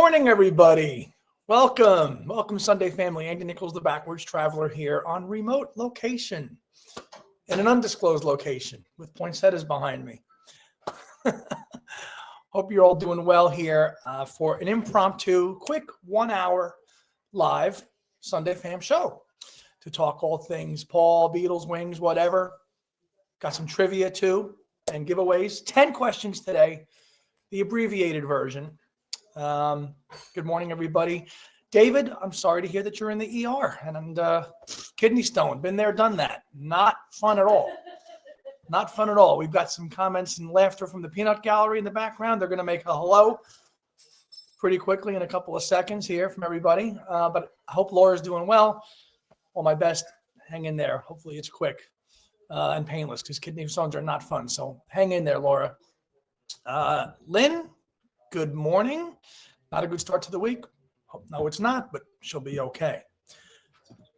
morning, everybody. Welcome, Sunday family. Andy Nichols, the backwards traveler, here on remote location in an undisclosed location with poinsettias behind me. Hope you're all doing well here for an impromptu, quick 1 hour live Sunday fam show to talk all things Paul, Beatles, Wings, whatever. Got some trivia too and giveaways. 10 questions today, the abbreviated version. Good morning, everybody. David, I'm sorry to hear that you're in the ER and kidney stone. Been there, done that. Not fun at all. Not fun at all. We've got some comments and laughter from the peanut gallery in the background. They're going to make a hello pretty quickly in a couple of seconds here from everybody. But I hope Laura's doing well. All my best. Hang in there. Hopefully it's quick and painless because kidney stones are not fun. So hang in there, Laura. Lynn, good morning. Not a good start to the week. No, it's not, but she'll be okay.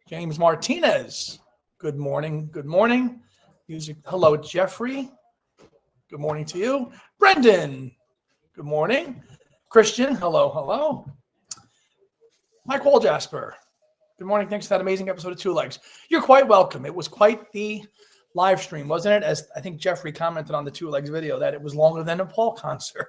James Martinez, good morning. Good morning. Music. Hello, Jeffrey. Good morning to you. Brendan, good morning. Christian, hello, hello. Mike Waljasper, good morning. Thanks for that amazing episode of Two Legs. You're quite welcome. It was quite the live stream, wasn't it? As I think Jeffrey commented on the Two Legs video that it was longer than a Paul concert.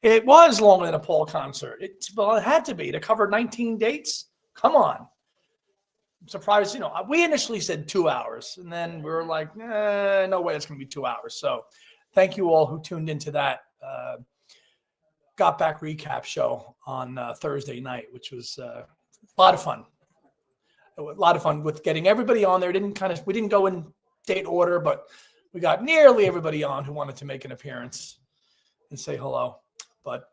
It was longer than a Paul concert. It had to be to cover 19 dates. Come on. I'm surprised, we initially said 2 hours and then we were like, no way it's going to be 2 hours. So thank you all who tuned into that Got Back recap show on Thursday night, which was a lot of fun. A lot of fun with getting everybody on there. We didn't go in date order, but we got nearly everybody on who wanted to make an appearance and say hello. But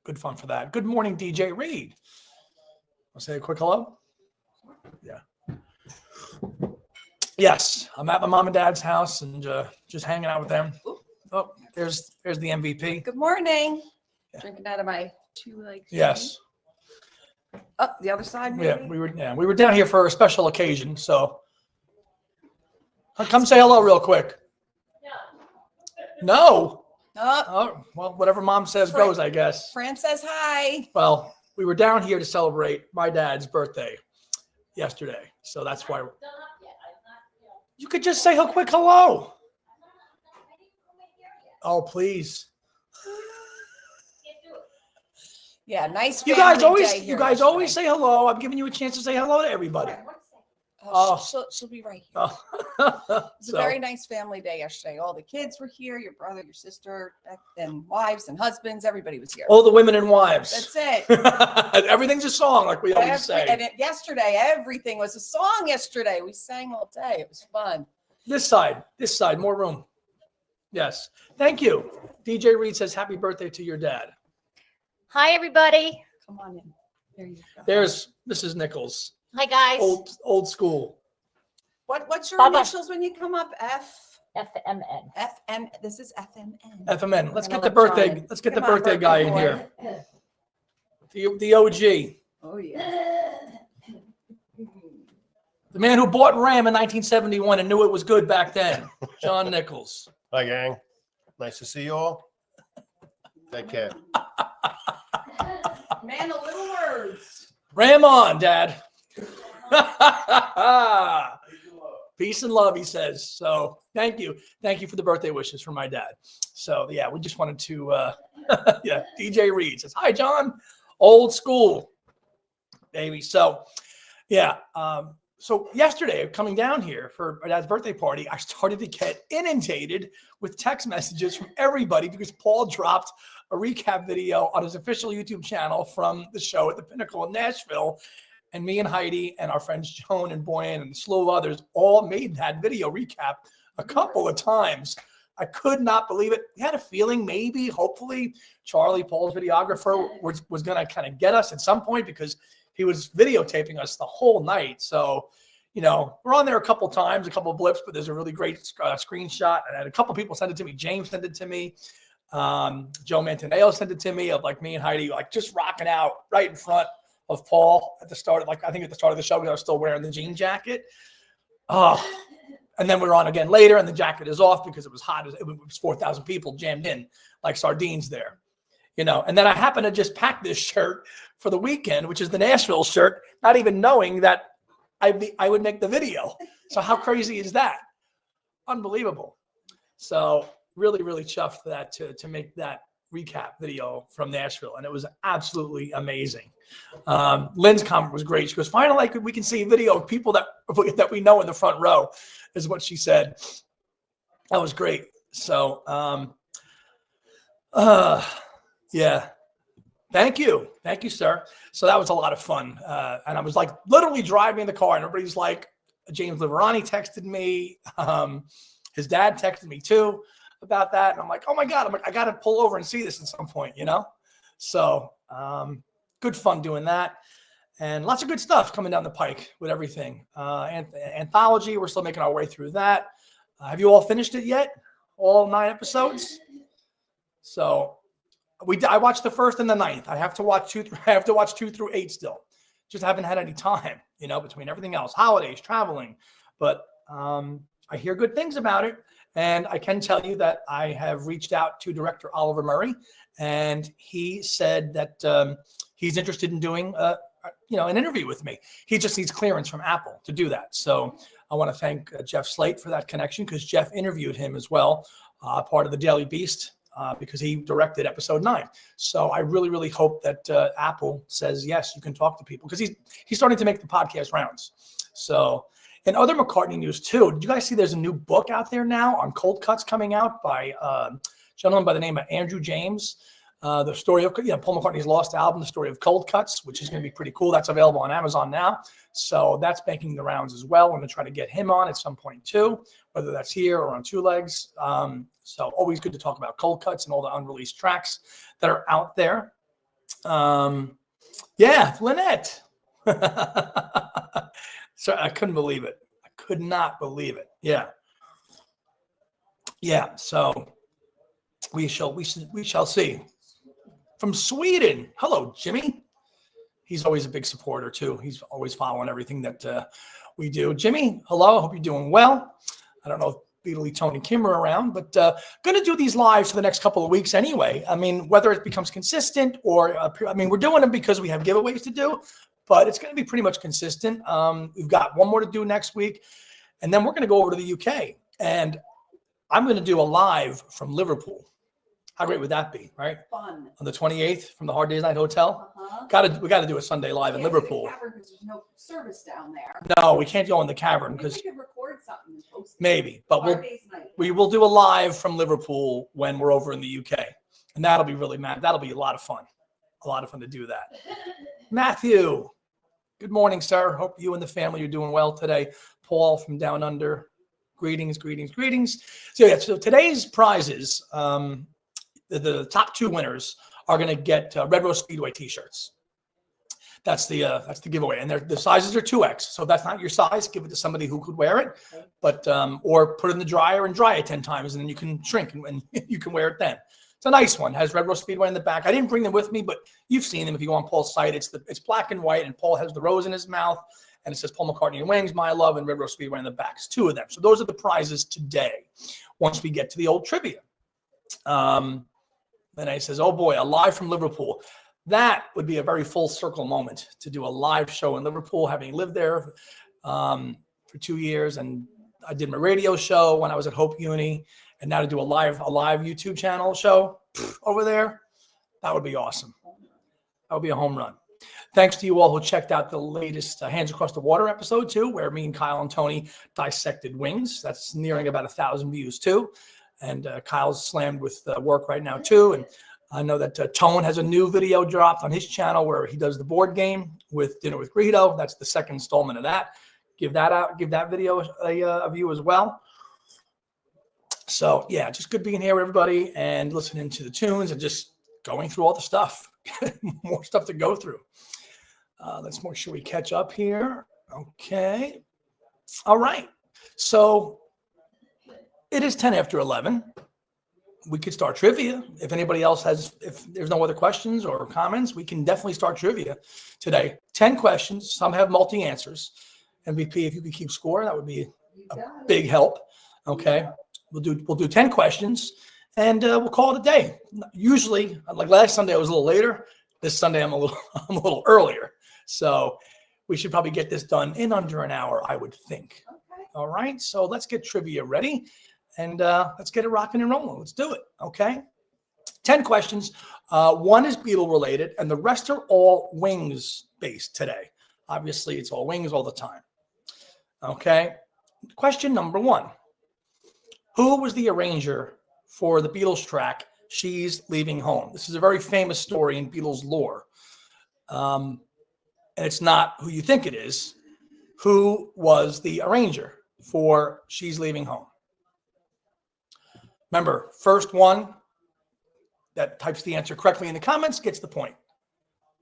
good fun for that. Good morning, DJ Reed. I'll say a quick hello. Yeah. Yes, I'm at my mom and dad's house and just hanging out with them. Oh, there's the MVP. Good morning. Yeah. Drinking out of my Two Legs. Yes. Up the other side, maybe? Yeah, we were down here for a special occasion, so come say hello real quick. No. Oh, well, whatever mom says goes, I guess. Fran says hi. Well, we were down here to celebrate my dad's birthday yesterday, so that's why. You could just say a quick hello. Oh, please. Yeah, nice. You guys always say hello. I'm giving you a chance to say hello to everybody. She'll be right here. Oh. It was a very nice family day yesterday. All the kids were here. Your brother, your sister, and wives and husbands. Everybody was here. All the women and wives. That's it. Everything's a song, like we always say. And yesterday, everything was a song yesterday. We sang all day. It was fun. This side, more room. Yes. Thank you. DJ Reed says, happy birthday to your dad. Hi, everybody. Come on in. There you go. There's Mrs. Nichols. Hi, guys. Old school. What's your Bye-bye. initials when you come up? FMN. FM. This is FMN. FMN. Let's get gonna the let birthday. John in. Let's get the Come on, birthday guy in birthday here. The OG. Oh yeah. The man who bought Ram in 1971 and knew it was good back then. John Nichols. Hi, gang. Nice to see you all. Take care. Man of little words. Ram on, Dad. Peace and love, he says. So thank you. Thank you for the birthday wishes from my dad. So yeah, we just wanted to yeah, DJ Reed says, hi, John. Old school, baby. So yeah, so yesterday, coming down here for my dad's birthday party, I started to get inundated with text messages from everybody because Paul dropped a recap video on his official YouTube channel from the show at the Pinnacle in Nashville. And me and Heidi and our friends Joan and Boyan and a slew of others all made that video recap a couple of times. I could not believe it. I had a feeling maybe, hopefully, Charlie, Paul's videographer, was going to kind of get us at some point because he was videotaping us the whole night. So, we're on there a couple times, a couple of blips, but there's a really great screenshot. And a couple people sent it to me. James sent it to me. Joe Mantaneo sent it to me of like me and Heidi, like just rocking out right in front of Paul at the start of, I think at the start of the show, because I was still wearing the jean jacket. And then we were on again later and the jacket is off because it was hot. It was 4,000 people jammed in like sardines there. And then I happen to just pack this shirt for the weekend, which is the Nashville shirt, not even knowing that I would make the video. So how crazy is that? Unbelievable. So really, really chuffed for that to make that recap video from Nashville. And it was absolutely amazing. Lynn's comment was great. She goes, finally, we can see video of people that we know in the front row, is what she said. That was great. So, yeah. Thank you, sir. So that was a lot of fun. And I was like literally driving in the car and everybody's like, James Liverani texted me. His dad texted me too about that. And I'm like, oh my God, I got to pull over and see this at some point, So good fun doing that. And lots of good stuff coming down the pike with everything. Anthology, we're still making our way through that. Have you all finished it yet? All 9 episodes? So I watched the 1st and the 9th. I have to watch 2 through 8 still. Just haven't had any time, between everything else, holidays, traveling. But I hear good things about it. And I can tell you that I have reached out to director Oliver Murray, and he said that he's interested in doing an interview with me. He just needs clearance from Apple to do that. So I want to thank Jeff Slate for that connection, because Jeff interviewed him as well, part of the Daily Beast, because he directed episode 9. So I really, really hope that Apple says, yes, you can talk to people, because he's starting to make the podcast rounds. So, and other McCartney news too. Did you guys see there's a new book out there now on cold cuts coming out by a gentleman by the name of Andrew James? The story of Paul McCartney's lost album, The Story of Cold Cuts, which is going to be pretty cool. That's available on Amazon now. So that's making the rounds as well. I'm going to try to get him on at some point too, whether that's here or on Two Legs. So always good to talk about cold cuts and all the unreleased tracks that are out there. Yeah, Lynette. So I couldn't believe it. I could not believe it. Yeah. Yeah. So we shall see. From Sweden. Hello, Jimmy. He's always a big supporter too. He's always following everything that we do. Jimmy, hello. I hope you're doing well. I don't know if Beatley, Tony, Kim are around, but going to do these lives for the next couple of weeks anyway. I mean, whether it becomes consistent or, we're doing them because we have giveaways to do, but it's going to be pretty much consistent. We've got one more to do next week, and then we're going to go over to the UK, and I'm going to do a live from Liverpool. How great would that be, right? Fun. On the 28th from the Hard Days Night Hotel. We got to do a Sunday live in Liverpool. There's no service down there. No, we can't go in the cavern because we could record something and post it. Maybe, but we will do a live from Liverpool when we're over in the UK, and that'll be really that'll be a lot of fun. A lot of fun to do that. Matthew, good morning, sir. Hope you and the family are doing well today. Paul from Down Under, greetings. So today's prizes. The top 2 winners are going to get Red Rose Speedway t-shirts. That's the giveaway, and the sizes are 2X. So if that's not your size, give it to somebody who could wear it, but or put it in the dryer and dry it 10 times, and then you can shrink and you can wear it then. It's a nice one. It has Red Rose Speedway in the back. I didn't bring them with me, but you've seen them if you go on Paul's site. It's black and white, and Paul has the rose in his mouth, and it says Paul McCartney and Wings, My Love, and Red Rose Speedway in the back. It's 2 of them. So those are the prizes today. Once we get to the old trivia. And he says, oh boy, a live from Liverpool. That would be a very full circle moment to do a live show in Liverpool, having lived there for 2 years. And I did my radio show when I was at Hope Uni, and now to do a live YouTube channel show over there. That would be awesome. That would be a home run. Thanks to you all who checked out the latest Hands Across the Water episode too, where me and Kyle and Tony dissected wings. That's nearing about 1,000 views too. And Kyle's slammed with work right now too. And I know that Tone has a new video dropped on his channel where he does the board game with Dinner with Greedo. That's the 2nd installment of that. Give that out. Give that video a view as well. So yeah, just good being here, everybody, and listening to the tunes and just going through all the stuff. More stuff to go through. Let's make sure we catch up here. Okay. All right. So it is 10 after 11. We could start trivia. If anybody else if there's no other questions or comments, we can definitely start trivia today. 10 questions. Some have multi-answers. MVP, if you could keep score, that would be a big help. Okay. We'll do 10 questions, And we'll call it a day. Usually, like last Sunday, I was a little later. This Sunday, I'm a little earlier. So we should probably get this done in under an hour, I would think. Okay. All right. So let's get trivia ready, and let's get it rocking and rolling. Let's do it. Okay. 10 questions. One is Beatle related, and the rest are all Wings based today. Obviously, it's all Wings all the time. Okay. Question number 1. Who was the arranger for the Beatles track, She's Leaving Home? This is a very famous story in Beatles lore. And it's not who you think it is. Who was the arranger for She's Leaving Home? Remember, first one that types the answer correctly in the comments gets the point.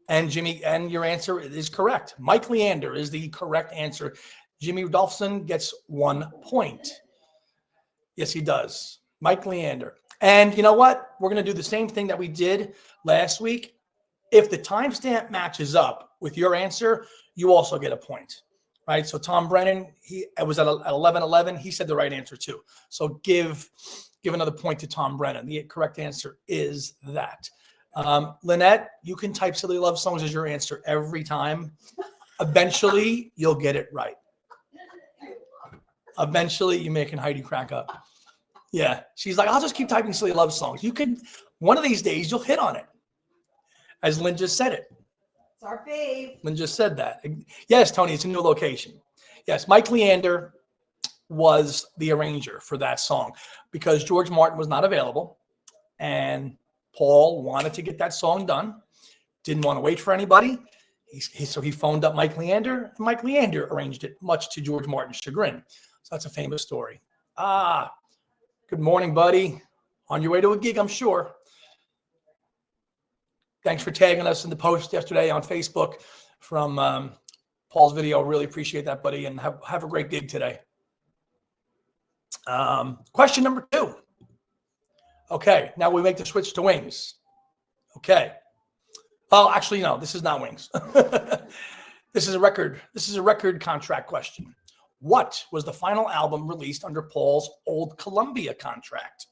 And Jimmy, and your answer is correct. Mike Leander is the correct answer. Jimmy Rudolphson gets 1 point. Yes, he does. Mike Leander. And you know what? We're going to do the same thing that we did last week. If the timestamp matches up with your answer, you also get a point, right? So Tom Brennan, it was at 11:11. He said the right answer too. So give another point to Tom Brennan. The correct answer is that. Lynette, you can type Silly Love Songs as your answer every time. Eventually, you'll get it right. Eventually, you're making Heidi crack up. Yeah, she's like, I'll just keep typing Silly Love Songs. You can, one of these days, you'll hit on it. As Lynn just said it. It's our fave. Lynn just said that. Yes, Tony, it's a new location. Yes, Mike Leander was the arranger for that song because George Martin was not available. And Paul wanted to get that song done. Didn't want to wait for anybody. So he phoned up Mike Leander. And Mike Leander arranged it, much to George Martin's chagrin. So that's a famous story. Good morning, buddy. On your way to a gig, I'm sure. Thanks for tagging us in the post yesterday on Facebook from Paul's video. Really appreciate that, buddy, and have a great gig today. Question number 2. Okay, now we make the switch to Wings. Okay. Oh, actually, no, this is not Wings. This is a record contract question. What was the final album released under Paul's old Columbia contract?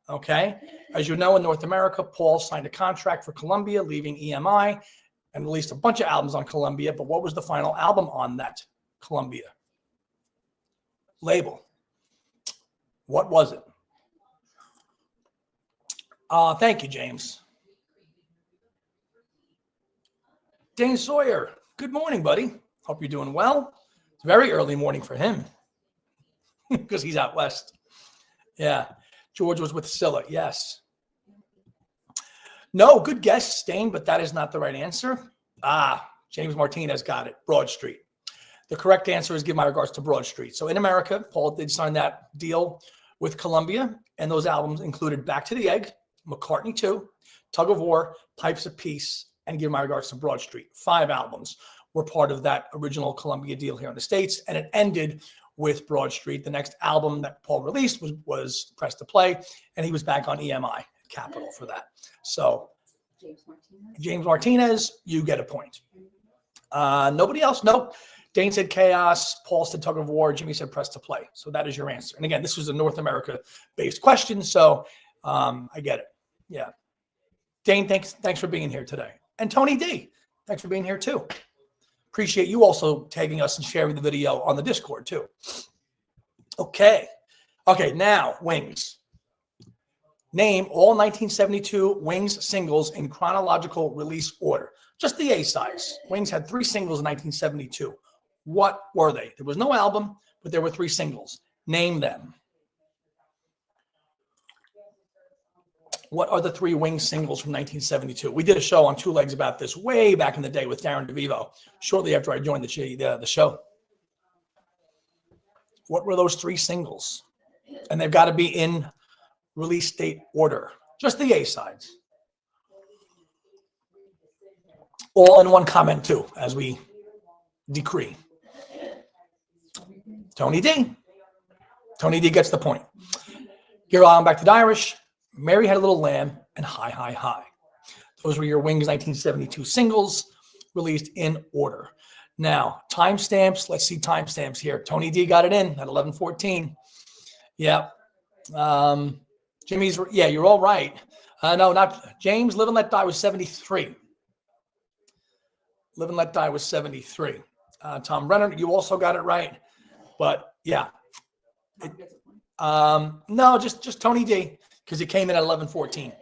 Okay. As you know, in North America, Paul signed a contract for Columbia, leaving EMI, and released a bunch of albums on Columbia. But what was the final album on that Columbia label? What was it? Thank you, James. Dane Sawyer, good morning, buddy. Hope you're doing well. It's very early morning for him because he's out west. Yeah. George was with Scylla. Yes. No, good guess, Dane, but that is not the right answer. James Martinez got it. Broad Street. The correct answer is give my regards to Broad Street. So in America, Paul did sign that deal with Columbia, and those albums included Back to the Egg, McCartney 2, Tug of War, Pipes of Peace, and Give My Regards to Broad Street. 5 albums were part of that original Columbia deal here in the States, and it ended with Broad Street. The next album that Paul released was Press to Play, and he was back on EMI, Capitol, for that. So James Martinez, you get a point. Nobody else? Nope. Dane said Chaos, Paul said Tug of War, Jimmy said Press to Play. So that is your answer. And again, this was a North America-based question, so I get it. Yeah. Dane, thanks for being here today. And Tony D, thanks for being here too. Appreciate you also tagging us and sharing the video on the Discord too. Okay, now Wings. Name all 1972 Wings singles in chronological release order. Just the A-sides. Wings had 3 singles in 1972. What were they? There was no album, but there were 3 singles. Name them. What are the 3 Wings singles from 1972? We did a show on Two Legs about this way back in the day with Darren DeVivo, shortly after I joined the show. What were those 3 singles? And they've got to be in release date order. Just the A-sides. All in one comment too, as we decree. Tony D. Tony D gets the point. Here I'm back to the Irish. Mary Had a Little Lamb and Hi, Hi, Hi. Those were your Wings 1972 singles released in order. Now, timestamps. Let's see timestamps here. Tony D got it in at 11:14. Yeah. Jimmy's, yeah, you're all right. No, not James. Live and Let Die was 73. Live and Let Die was 73. Tom Brennan, you also got it right. But yeah. No, just Tony D, because he came in at 11:14.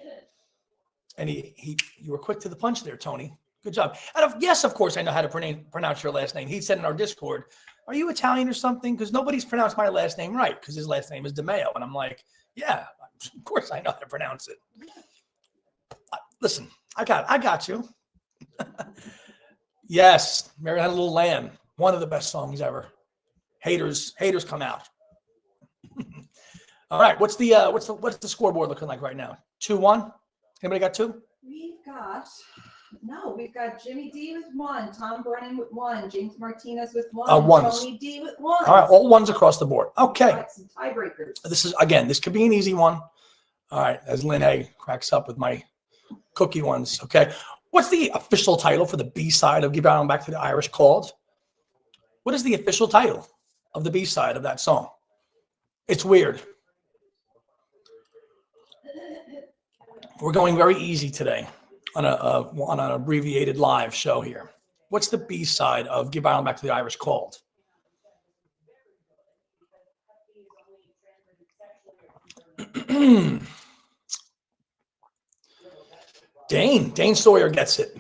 And you were quick to the punch there, Tony. Good job. And yes, of course, I know how to pronounce your last name. He said in our Discord, "Are you Italian or something?" Because nobody's pronounced my last name right, because his last name is DeMeo. And I'm like, yeah, of course I know how to pronounce it. Listen, I got you. Yes, Mary Had a Little Lamb, one of the best songs ever. Haters come out. All right, what's the scoreboard looking like right now? 2-1. Anybody got 2? We've got Jimmy D with 1, Tom Brennan with 1, James Martinez with 1, ones. Tony D with 1. All right, all ones across the board. Okay. All right, some tiebreakers. This could be an easy one. All right, as Lynn A cracks up with my cookie ones. Okay. What's the official title for the B-side of Give Out Back to the Irish called? What is the official title of the B-side of that song? It's weird. We're going very easy today on an abbreviated live show here. What's the B-side of Give Ireland Back to the Irish called? Dane Sawyer gets it.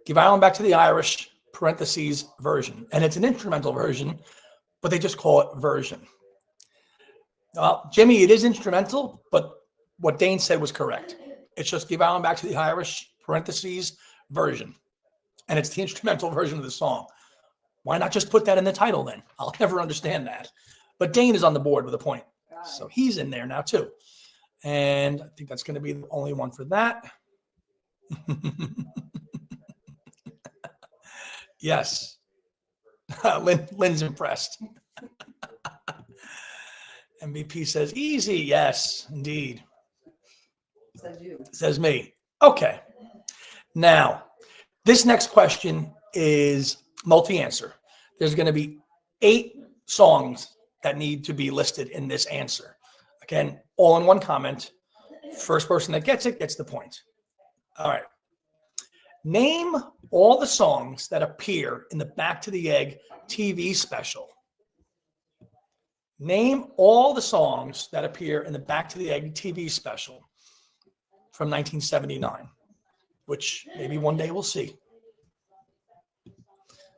Give Ireland Back to the Irish, parentheses, version. And it's an instrumental version, but they just call it version. Jimmy, it is instrumental, but what Dane said was correct. It's just Give Ireland Back to the Irish, parentheses, version. And it's the instrumental version of the song. Why not just put that in the title then? I'll never understand that. But Dane is on the board with a point. So he's in there now too. And I think that's going to be the only one for that. Yes. Lynn's impressed. MVP says easy. Yes, indeed. Says you. Says me. Okay. Now, this next question is multi-answer. There's going to be 8 songs that need to be listed in this answer. Again, all in one comment. First person that gets it gets the point. All right. Name all the songs that appear in the Back to the Egg TV special. Name all the songs that appear in the Back to the Egg TV special from 1979, which maybe one day we'll see.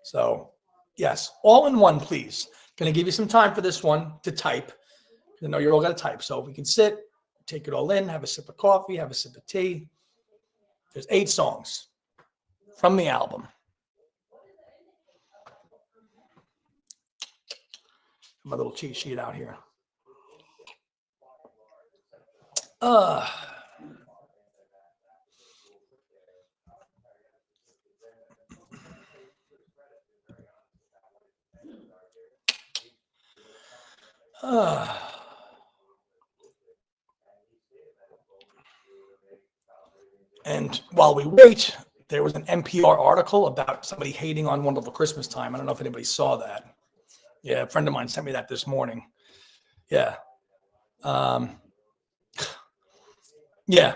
So, yes, all in one, please. Going to give you some time for this one to type. I know you're all going to type, so we can sit, take it all in, have a sip of coffee, have a sip of tea. There's 8 songs from the album. My little cheat sheet out here. And while we wait, there was an NPR article about somebody hating on Wonderful Christmas Time. I don't know if anybody saw that. Yeah, a friend of mine sent me that this morning. Yeah. Yeah.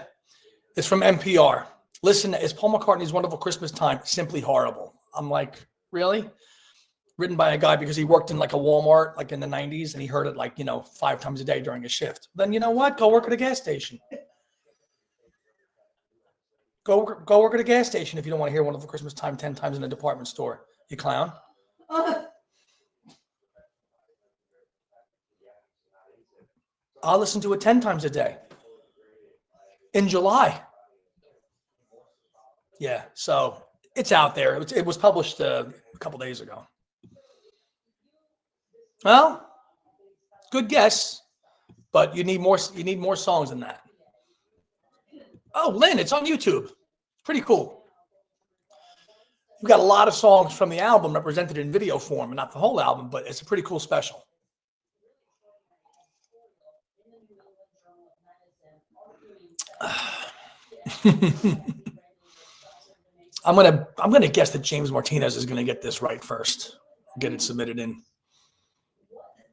It's from NPR. Listen, is Paul McCartney's Wonderful Christmas Time simply horrible? I'm like, really? Written by a guy because he worked in like a Walmart like in the 90s and he heard it like, 5 times a day during his shift. Then you know what? Go work at a gas station. Go work at a gas station if you don't want to hear Wonderful Christmas Time 10 times in a department store. You clown. I'll listen to it 10 times a day. In July. Yeah, so it's out there. It was published a couple days ago. Well, good guess, but you need more songs than that. Oh, Lynn, it's on YouTube. Pretty cool. We've got a lot of songs from the album represented in video form, and not the whole album, but it's a pretty cool special. I'm gonna guess that James Martinez is gonna get this right first. Get it submitted in,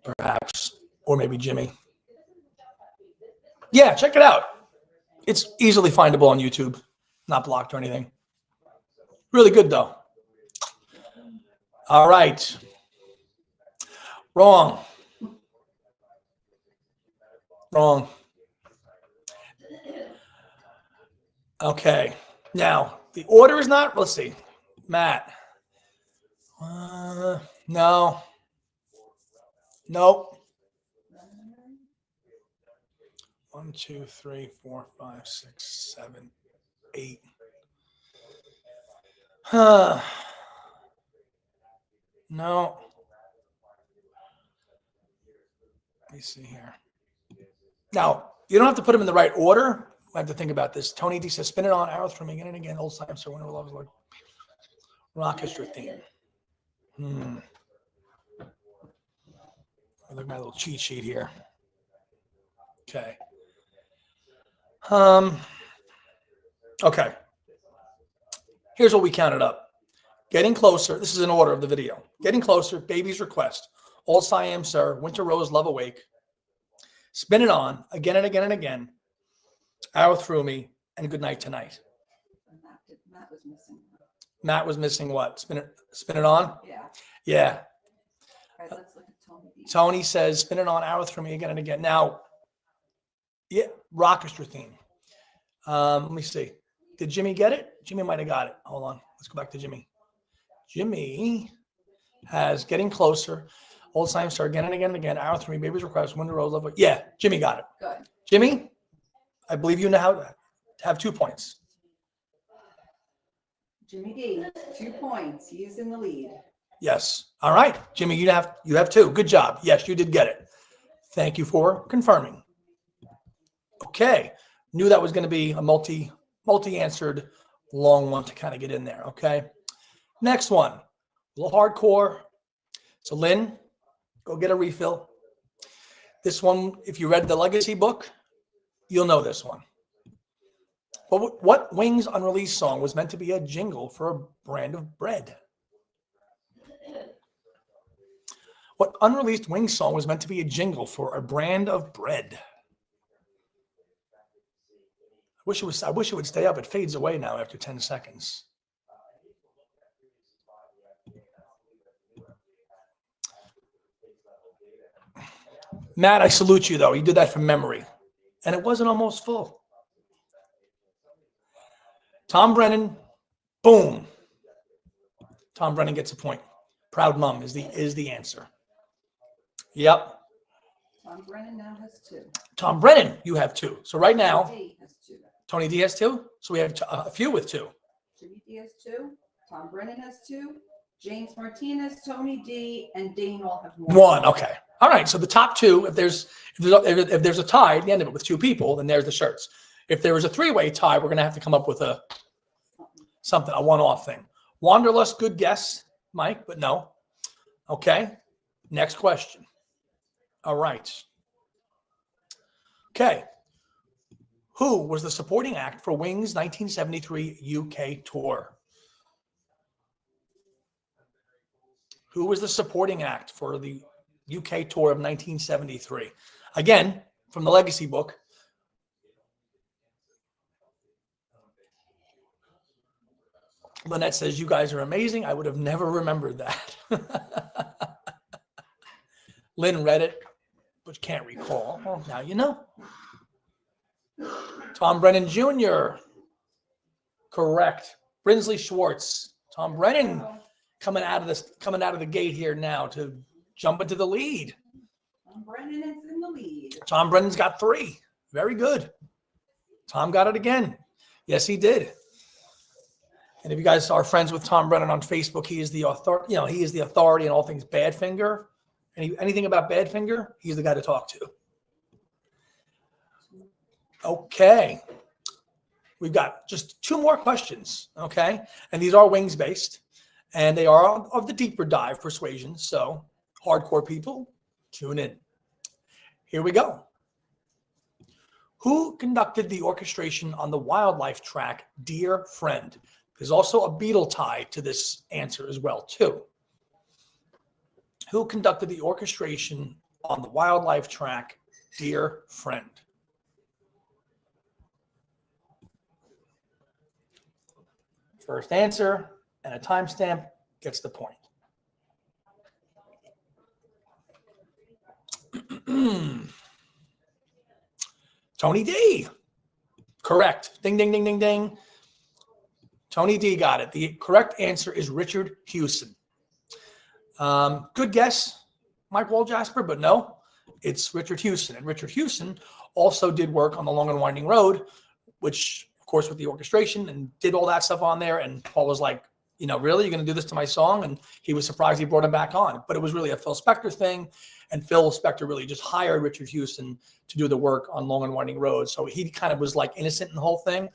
perhaps, or maybe Jimmy. Yeah, check it out. It's easily findable on YouTube, not blocked or anything. Really good though. All right. Wrong. Wrong. Okay. Now, the order is not, let's see. Matt. No. Nope. 1, 2, 3, 4, 5, 6, 7, 8. No. Let me see here. Now, you don't have to put them in the right order. I have to think about this. Tony D says, spin it on, arrow through me again and again. Old time, so winter loves Lord. Orchestra theme. Look at my little cheat sheet here. Okay. Okay. Here's what we counted up. Getting closer. This is in order of the video. Getting closer. Baby's request. Old Siam, sir. Winter rose. Love awake. Spin it on again and again and again. Arrow through me and good night tonight. Matt was missing. Matt was missing what? Spin it on. Yeah. Yeah. Guys, let's look at Tony. Tony says, spin it on, arrow through me again and again. Now, yeah, orchestra theme. Let me see. Did Jimmy get it? Jimmy might have got it. Hold on. Let's go back to Jimmy. Jimmy has getting closer. Old Simon star again and again and again. Arrow through me, baby's request, winter rose, love. Yeah, Jimmy got it. Good. Jimmy, I believe you know how to have 2 points. Jimmy D, 2 points. He is in the lead. Yes. All right, Jimmy, you have 2. Good job. Yes, you did get it. Thank you for confirming. Okay. Knew that was going to be a multi-answered long one to kind of get in there. Okay. Next one. A little hardcore. So Lynn, go get a refill. This one, if you read the Legacy book, you'll know this one. But what Wings unreleased song was meant to be a jingle for a brand of bread? What unreleased Wings song was meant to be a jingle for a brand of bread? I wish it would stay up. It fades away now after 10 seconds. Matt, I salute you though. You did that from memory. And it wasn't almost full. Tom Brennan, boom. Tom Brennan gets a point. Proud mom is the answer. Yep. Tom Brennan now has 2. Tom Brennan, you have 2. So right now, D has 2. Tony D has 2. So we have a few with 2. Jimmy D has 2. Tom Brennan has 2. James Martinez, Tony D, and Dane all have 1. 1. Okay. All right. So the top 2, if there's a tie at the end of it with 2 people, then there's the shirts. If there was a 3-way tie, we're going to have to come up with a one-off thing. Wanderlust, good guess, Mike, but no. Okay. Next question. All right. Okay. Who was the supporting act for Wings' 1973 UK tour? Who was the supporting act for the UK tour of 1973? Again, from the Legacy book. Lynette says, you guys are amazing. I would have never remembered that. Lynn read it, but can't recall. Well, now you know. Tom Brennan Jr. Correct. Brinsley Schwartz. Tom Brennan coming out of the gate here now to jump into the lead. Tom Brennan is in the lead. Tom Brennan's got 3. Very good. Tom got it again. Yes, he did. And if you guys are friends with Tom Brennan on Facebook, he is the authority. He is the authority in all things Badfinger. Anything about Badfinger, he's the guy to talk to. Okay. We've got just 2 more questions. Okay. And these are Wings based. And they are of the deeper dive persuasion. So hardcore people, tune in. Here we go. Who conducted the orchestration on the wildlife track, Dear Friend? There's also a Beatle tie to this answer as well, too. Who conducted the orchestration on the wildlife track, Dear Friend? First answer and a timestamp gets the point. Tony D. Correct. Ding, ding, ding, ding, ding. Tony D got it. The correct answer is Richard Houston. Good guess, Mike Walljasper, but no, it's Richard Houston. And Richard Houston also did work on the Long and Winding Road, which, of course, with the orchestration and did all that stuff on there. And Paul was like, you know, really, you're going to do this to my song? And he was surprised he brought him back on. But it was really a Phil Spector thing. And Phil Spector really just hired Richard Houston to do the work on Long and Winding Road. So he kind of was like innocent in the whole thing.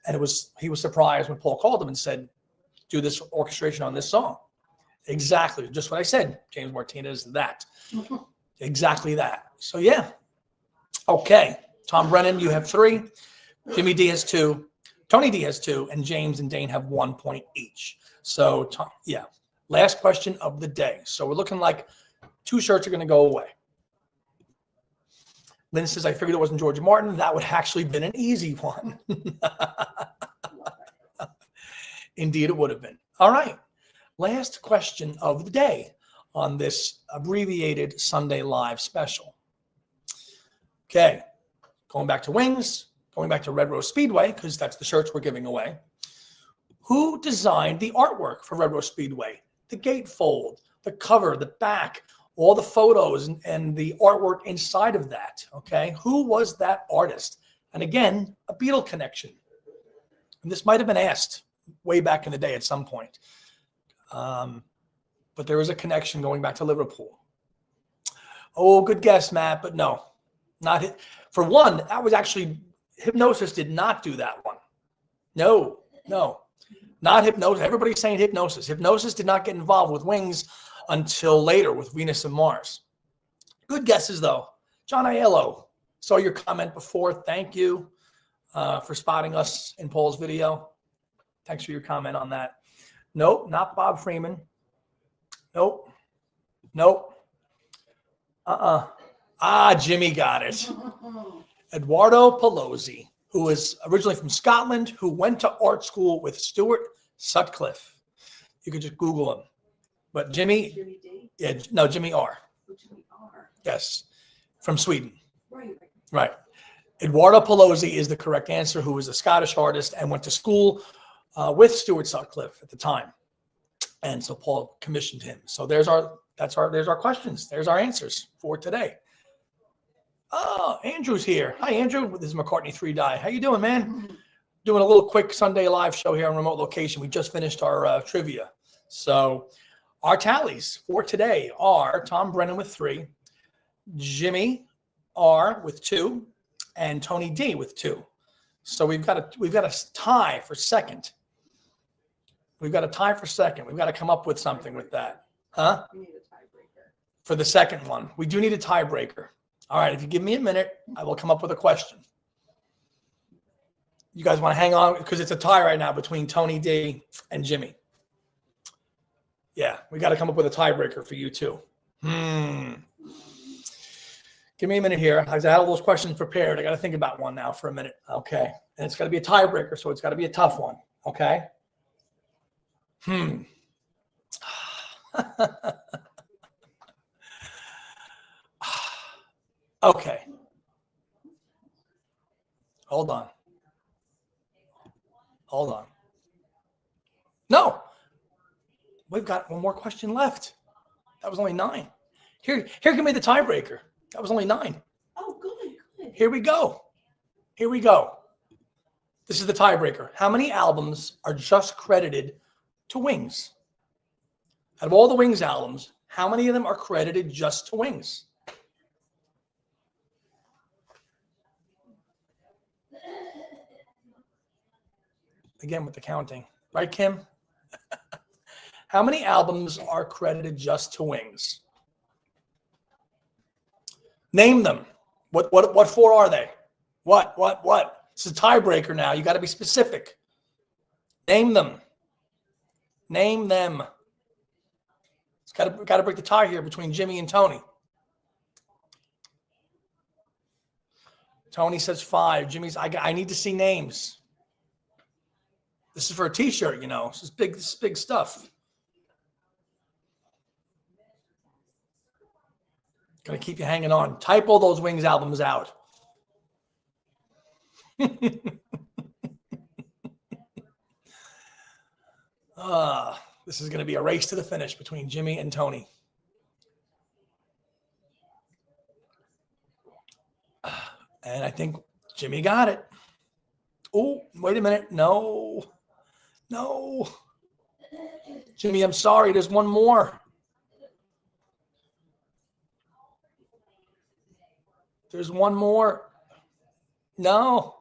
And he was surprised when Paul called him and said, do this orchestration on this song. Exactly. Just what I said, James Martinez, that. Exactly that. So, yeah. Okay. Tom Brennan, you have 3. Jimmy D has 2. Tony D has 2. And James and Dane have 1 point each. So, yeah. Last question of the day. So we're looking like 2 shirts are going to go away. Lynn says, I figured it wasn't George Martin. That would actually been an easy one. Indeed, it would have been. All right. Last question of the day on this abbreviated Sunday Live special. Okay. Going back to Wings, going back to Red Rose Speedway, because that's the shirts we're giving away. Who designed the artwork for Red Rose Speedway? The gatefold, the cover, the back, all the photos and the artwork inside of that, okay? Who was that artist? And again, a Beatle connection. And this might have been asked way back in the day at some point. But there is a connection going back to Liverpool. Oh, good guess, Matt, but no. Not it. For one, that was actually, Hypnosis did not do that one. No. Not Hypnosis. Everybody's saying Hypnosis. Hypnosis did not get involved with Wings until later with Venus and Mars. Good guesses, though. John Aiello, saw your comment before. Thank you for spotting us in Paul's video. Thanks for your comment on that. Nope, not Bob Freeman. Nope. Jimmy got it. Eduardo Pelosi, who is originally from Scotland, who went to art school with Stuart Sutcliffe. You could just Google him. But Jimmy D? Yeah, no, Jimmy R. Jimmy R. Yes, from Sweden. Right. Eduardo Pelosi is the correct answer, who was a Scottish artist and went to school with Stuart Sutcliffe at the time. And so Paul commissioned him. So there's our questions. There's our answers for today. Oh, Andrew's here. Hi, Andrew. This is McCartney 3 Die. How you doing, man? Doing a little quick Sunday live show here on remote location. We just finished our trivia. So our tallies for today are Tom Brennan with 3, Jimmy R with 2, and Tony D with 2. So we've got a tie for second. We've got a tie for second. We've got to come up with something with that. Huh? We need a tiebreaker. For the second one. We do need a tiebreaker. All right, if you give me a minute, I will come up with a question. You guys want to hang on because it's a tie right now between Tony D and Jimmy. Yeah, we got to come up with a tiebreaker for you too. Give me a minute here. I had all those questions prepared. I got to think about one now for a minute. Okay. And it's got to be a tiebreaker, so it's got to be a tough one. Okay. Okay. Hold on. No. We've got one more question left. That was only 9. Here can be the tiebreaker. That was only 9. Oh, good. Here we go. This is the tiebreaker. How many albums are just credited to Wings? Out of all the Wings albums, how many of them are credited just to Wings? Again with the counting. Right, Kim? How many albums are credited just to Wings? Name them. What 4 are they? What? It's a tiebreaker now. You got to be specific. Name them. It's got to break the tie here between Jimmy and Tony. Tony says 5. Jimmy's, I need to see names. This is for a t-shirt, This is big stuff. Gonna keep you hanging on. Type all those Wings albums out. This is gonna be a race to the finish between Jimmy and Tony. And I think Jimmy got it. Oh, wait a minute. No. Jimmy, I'm sorry. There's one more. There's one more. No,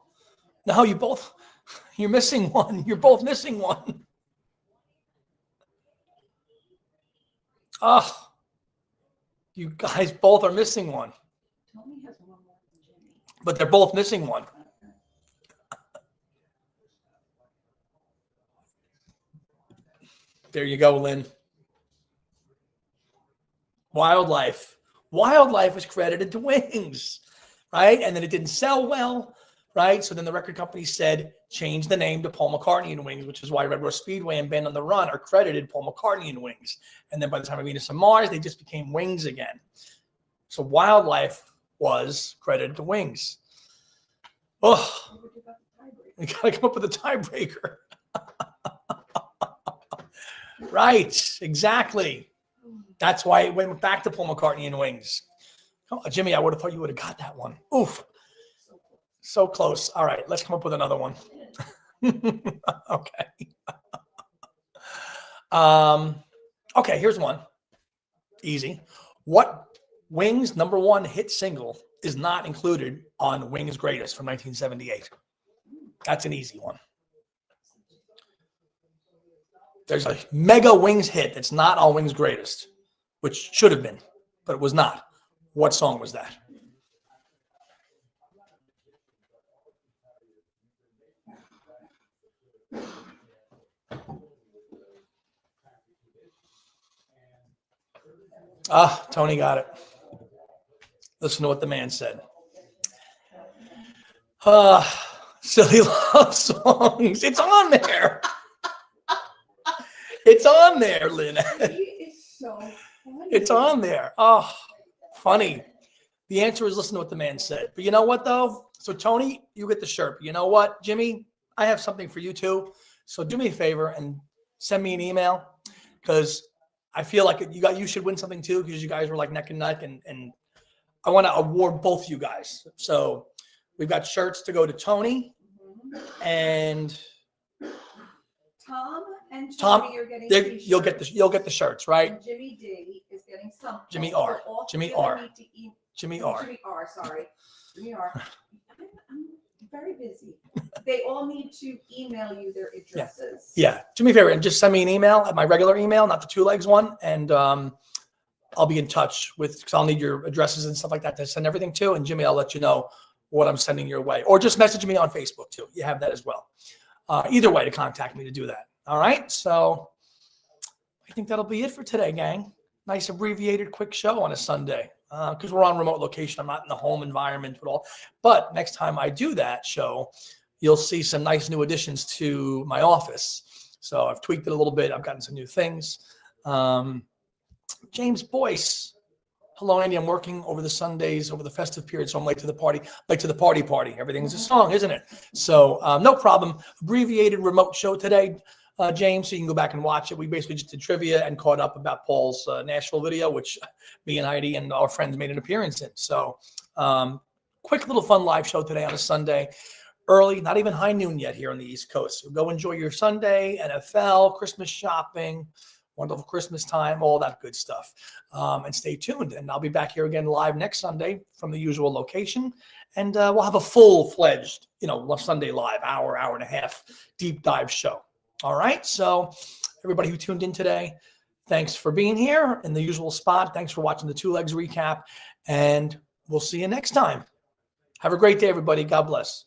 you're missing one. You're both missing one. Oh, you guys both are missing one. Tony has one more than Jimmy. But they're both missing one. There you go, Lynn. Wildlife. Wildlife was credited to Wings, right? And then it didn't sell well, right? So then the record company said, change the name to Paul McCartney and Wings, which is why Red Rose Speedway and Band on the Run are credited Paul McCartney and Wings. And then by the time of Venus and Mars, they just became Wings again. So Wildlife was credited to Wings. Oh, we got to come up with a tiebreaker. Right, exactly. That's why it went back to Paul McCartney and Wings. Oh, Jimmy, I would have thought you would have got that one. Oof. So close. All right, let's come up with another one. Okay. Okay, here's one. Easy. What Wings' #1 hit single is not included on Wings' Greatest from 1978? That's an easy one. There's a mega Wings hit that's not on Wings' Greatest, which should have been, but it was not. What song was that? Tony got it. Listen to what the man said. Silly love songs. It's on there. It's on there, Lynn. It's so funny. It's on there. Oh, funny. The answer is listen to what the man said. But you know what, though? So, Tony, you get the shirt. But you know what, Jimmy? I have something for you, too. So do me a favor and send me an email because I feel like you should win something, too, because you guys were like neck and neck. And I want to award both you guys. So we've got shirts to go to Tony and Tom and Tom, Jimmy are getting you'll get the shirts, right? And Jimmy D is getting something. Jimmy R. So all Jimmy three of them R. need to Jimmy R. Jimmy R. Sorry, Jimmy R. I'm very busy. They all need to email you their addresses. Yeah. Do me a favor and just send me an email at my regular email, not the Two Legs one, and I'll be in touch because I'll need your addresses and stuff like that to send everything to. And Jimmy, I'll let you know what I'm sending your way, or just message me on Facebook too. You have that as well. Either way to contact me to do that. All right. So I think that'll be it for today, gang. Nice abbreviated quick show on a Sunday because we're on remote location. I'm not in the home environment at all. But next time I do that show, you'll see some nice new additions to my office. So I've tweaked it a little bit. I've gotten some new things. James Boyce. Hello, Andy. I'm working over the Sundays, over the festive period, so I'm late to the party. Late to the party. Everything's a song, isn't it? So no problem. Abbreviated remote show today, James, so you can go back and watch it. We basically just did trivia and caught up about Paul's Nashville video, which me and Heidi and our friends made an appearance in. So quick little fun live show today on a Sunday. Early, not even high noon yet here on the East Coast. So go enjoy your Sunday, NFL, Christmas shopping, wonderful Christmas time, all that good stuff. And stay tuned. And I'll be back here again live next Sunday from the usual location. And we'll have a full-fledged, Sunday live, hour and a half deep dive show. All right. So everybody who tuned in today, thanks for being here in the usual spot. Thanks for watching the Two Legs recap. And we'll see you next time. Have a great day, everybody. God bless.